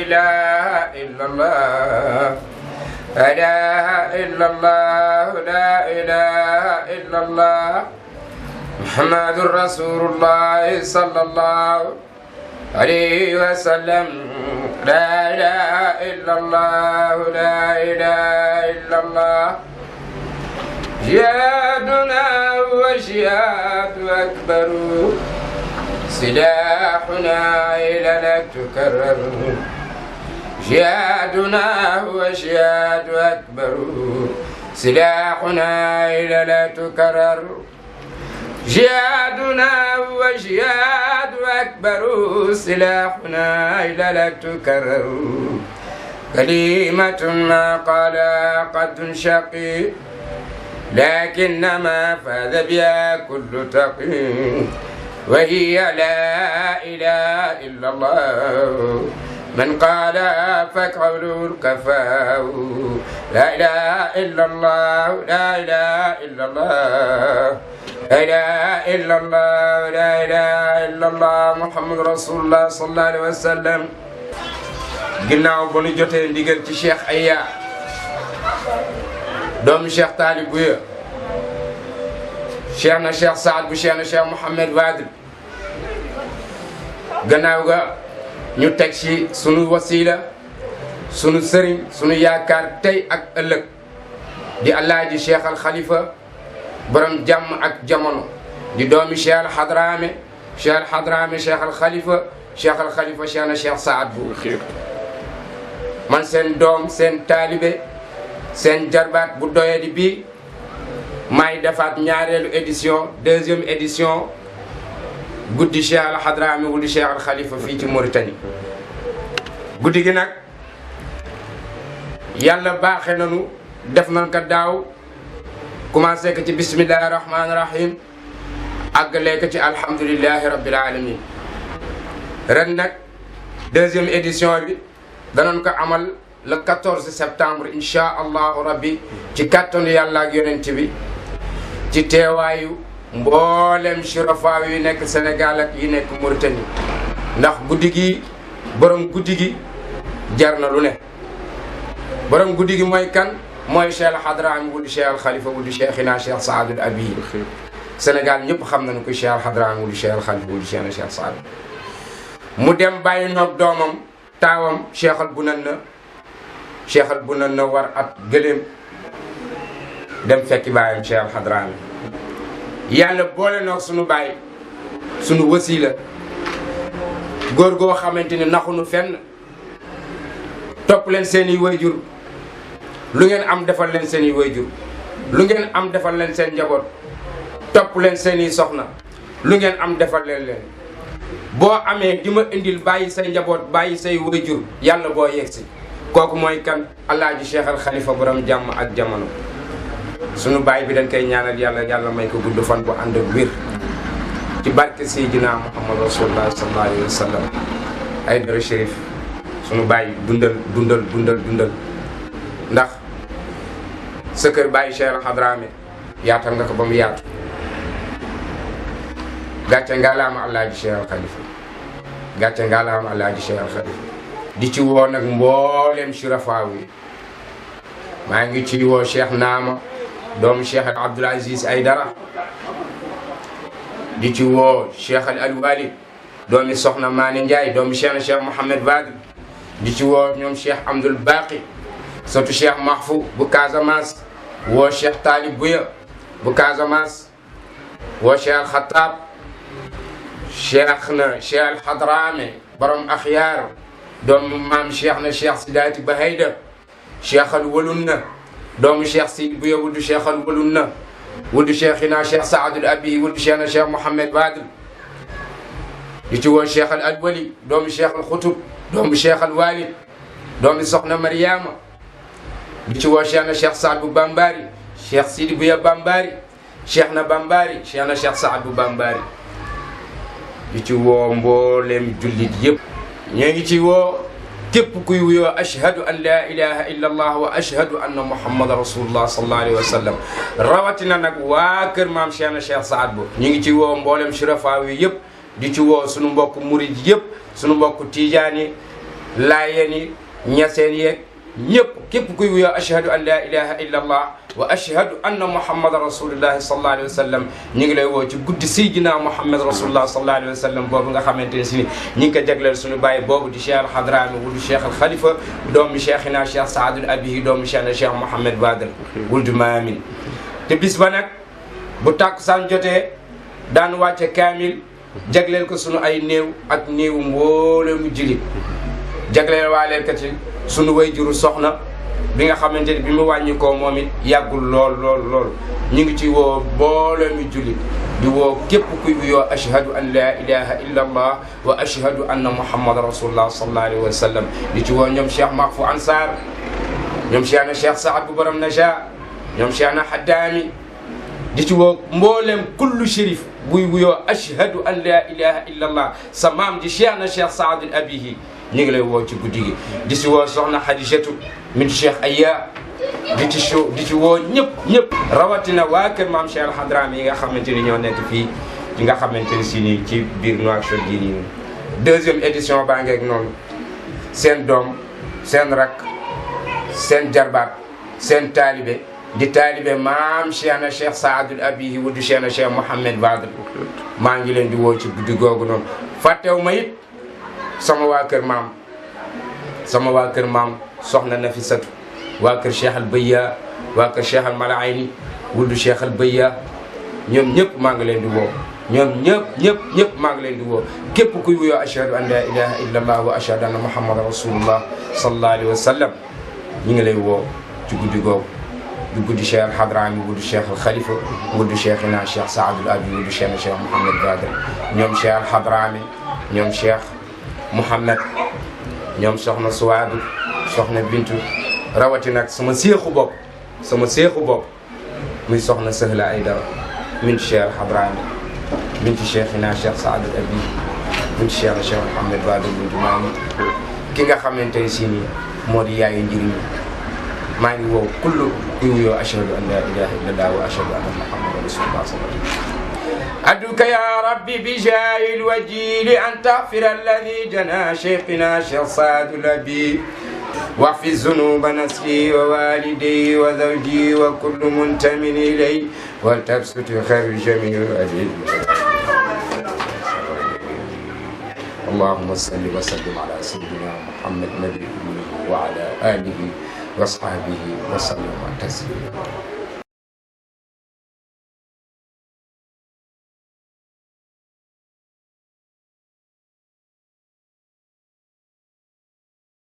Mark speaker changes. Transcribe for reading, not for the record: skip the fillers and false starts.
Speaker 1: إله إلا الله لا إله إلا الله لا إله إلا الله محمد رسول الله صلى الله عليه وسلم لا إله إلا الله لا إله إلا الله جهادنا وجهاد أكبر سلاحنا إلى لا تكرر جهادنا وجهاد أكبر سلاحنا إلى لا تكرر جهادنا وجهاد أكبر سلاحنا إلى لا تكرر كلمة ما قال قد شقي لكنما فاز بها كل تقي وهي لا إله إلا الله من قال فقوله الكفاء لا إله إلا الله لا إله إلا الله لا إله إلا الله لا إله إلا الله محمد رسول الله صلى الله عليه وسلم ginnaaw ba nu jotee ndigal ci Cheikh Aya doomu Cheikh Talib Bouya Cheikh na Cheikh Saad bu Cheikh na Cheikh Mouhamed Wadil gannaaw ga ñu teg ci sunu wasila sunu sëriñ sunu yaakaar tey ak ëllëg di Alaaji Cheikh Al Khalifa borom jàmm ak jamono di doomi Cheikh Al Hadrame Cheikh Al Hadrame Cheikh Al Khalifa Cheikh Al Khalifa Cheikh na Cheikh Saad bu man seen doom seen taalibe seen jarbaat bu doye di bii maay defaat ñaareelu édition deuxième édition guddi Cheikh Al Hadrami guddi Cheikh Al Khalifa fii ci Mauritanie guddi gi nag yàlla baaxe nanu def nañ ko daaw commencé ko ci bismillahi rahmaani rahim àggalee ko ci alhamdulillahi rabbil alamin ren nag deuxième édition bi danañ ko amal le 14 septembre incha allahu rabbi ci kàttanu yàlla ak yonent bi ci teewaayu mboolem shurafa yu nekk Sénégal ak yi nekk Mauritanie ndax guddi gi borom guddi gi jar na lu ne borom guddi gi mooy kan mooy Cheikh Al Hadrami wulu Cheikh Al Khalifa wulu Cheikhina Cheikh Saadul Abi Sénégal ñëpp xam nañu ko Cheikh Al Hadrami wulu Cheikh Al Khalifa wulu Cheikhina Cheikh Saad mu dem bàyyi noog doomam taawam Cheikh Al Bunanna Cheikh Al Bunanna war at gëléem dem fekki baayam Cheikh Al Hadrami yàlla boole noog sunu baay sunu wasila góor goo xamante ni naxunu fenn topp leen seeni wayjur lu ngeen am defal leen seeni wayjur lu ngeen am defal leen seen njaboot topp leen seeni soxna lu ngeen am defal leen boo amee di ma indil bàyyi say njaboot bàyyi say wayjur yàlla boo yegsi kooku mooy kan Alaaji Cheikh Al Khalifa borom jàmm ak jamono sunu baay bi dañ koy ñaanal yàlla may ko gudd fan bu ànd ak wér ci barke Seydina Muhammad Rasulullah sallallahu alayhi wa sallam ay dara Chérif sunu baay dundal ndax sa kër bàyyi Cheikh Al Hadrami yaatal nga ko ba mu yaatu gàcce ngaalaama Alaaji Cheikh Al Khalifa gàcce ngaalaama Alaaji Cheikh Al Khalifa di ci woo nag mbooleem shurafaa yi maa ngi ci woo Cheikh Naama doomu Cheikh Abdoul Aziz Aydara di ci woo Cheikh Al Walid doomi Soxna Maane Ndiaye doomu Cheikh na Cheikh Mouhamed Wadil di ci woo ñoom Cheikh Amdoul Baqi surtout Cheikh Mahfou bu Casamance woo Cheikh Talib Bouya bu Casamance woo Cheikh Al Khattab Cheikh na Cheikh Al Hadrami borom Akhyar doomu maam Cheikh na Cheikh Sidaati Bahayda Cheikh Al Walunna doomu Cheikh Sidi Bouya wuldu Cheikh Al Walunna wuldu Cheikhina Cheikh Saadul Abi wuldu Cheikh na Cheikh Mouhamed Wadil di ci woo Cheikh Al Wali doomu Cheikh Al Khutub doomu Cheikh Al Walid doomu Soxna Mariama di ci woo Cheikh na Cheikh Saad bu Bambari Cheikh Sidi Bouya Bambari Cheikh na Bambari Cheikh na Cheikh Saad bu Bambari di ci woo mboolem jullit yëpp ñoo ngi ci woo képp kuy wuyoo ashhadu an la ilaha illa allah wa ashhadu anna muhammad rasulullah sallallahu alayhi wa sallam rawatina nag waa kër maam Cheikh na Cheikh Saad bu ñu ngi ci woo mboolem shurafa yi yëpp di ci woo sunu mbokk murid yëpp sunu mbokk tiijaan yi laayeen yi ñaseen yeeg ñëpp képp kuy wuyoo ashhadu an la ilaha illa allah wa ashhadu anna muhammadan rasulullahi sallallahu alayhi wa sallam ñu ngi lay woo ci guddi sayyidina muhammad rasulullah sallallahu alayhi wa sallam boobu nga xamante ne si ni ñi ngi ko jagleel suñu bàyyi boobu di cheikh al hadrami wuldu cheikh al khalifa doomu cheikhina cheikh saadul abihi doomu cheikhna cheikh mouhammad badal wuldu maamin te bis ba nag bu tàkkusaan jotee daan wàcce kaamil jagleel ko sunu ay néew ak néewu mboolemu jullit jagleel waaleel ko ci sunu way juru soxna bi nga xamante ni bi mu wàññi koo moom it yàggul lool ñu ngi ci woo mboolemu jullit di woo képp kuy wuyoo ashhadu an la ilaha illa allah wa ashhadu anna muhammadan rasulullah sallallahu alayhi wa sallam di ci woo ñoom cheikh mahfou ansar ñoom cheikh na cheikh saad bu borom naja ñoom cheikh na haddami di ci woo mboolem kullu shérif buy wuyoo ashhadu an la ilaha illa allah sa maam di cheikh na cheikh saad al abihi ñu ngi lay woo ci guddi gi di ci woo soxna Xadijatu min Cheikh Aya di ci woo ñëpp rawatina waa kër maam Cheikh Al Hadrami yi nga xamante ni ñoo nekk fii yi nga xamante ni si nii ci biir Nouakchott gii nii deuxième édition baa ngeeg noonu seen doom seen rak seen jarbaat seen taalibe di taalibe maam Cheikh na Cheikh Saadul Abihi wudu Cheikh na Cheikh Mouhamed Badal maa ngi leen di woo ci guddi googu noonu fàttew ma it sama waa kër maam soxna Nafisatu waa kër Cheikh al Bayya waa kër Cheikh al Malaayni wuldu Cheikh al Bayya ñoom ñëpp maa ngi leen di woo ñoom ñëpp maa ngi leen di woo képp kuy wuyoo ashhadu an la ilaha illa allah wa ashhadu anna muhammadan rasulullah sallallahu alayhi wa sallam ñi ngi lay woo ci guddi googu di guddi Cheikh al Hadrami wuldu Cheikh al Khalifa wuldu Cheikhina Cheikh Saadul Abi wuldu Cheikhna Cheikh Mouhamed Badal ñoom Cheikh al Hadrami ñoom Cheikh Mouhamed ñoom soxna Suwaadu soxna Bintu rawatina nag sama seexu bopp muy soxna Sahla Aydara min Cheikh Al Hadrami min Cheikhina Cheikh Saadul Abi min Cheikhna Cheikh Mouhamed Badal bintu maami ki nga xamante ne si nii moo di yaayu njëriñ maa ngi woo kullu kuy wuyoo ashhadu an la ilaha illallah wa ashhadu anna muhammadan rasulullah sallallahu alayhi wa sallam أدعوك يا ربي بجاه الوجيل أن تغفر الذي جنى شيخنا شيخ سعد الأبي واغفر ذنوب نفسي ووالدي وزوجي وكل منتمي إلي ولتبسط خير جميع أجل اللهم صل وسلم على سيدنا محمد نبي وعلى آله وأصحابه وسلم تسليما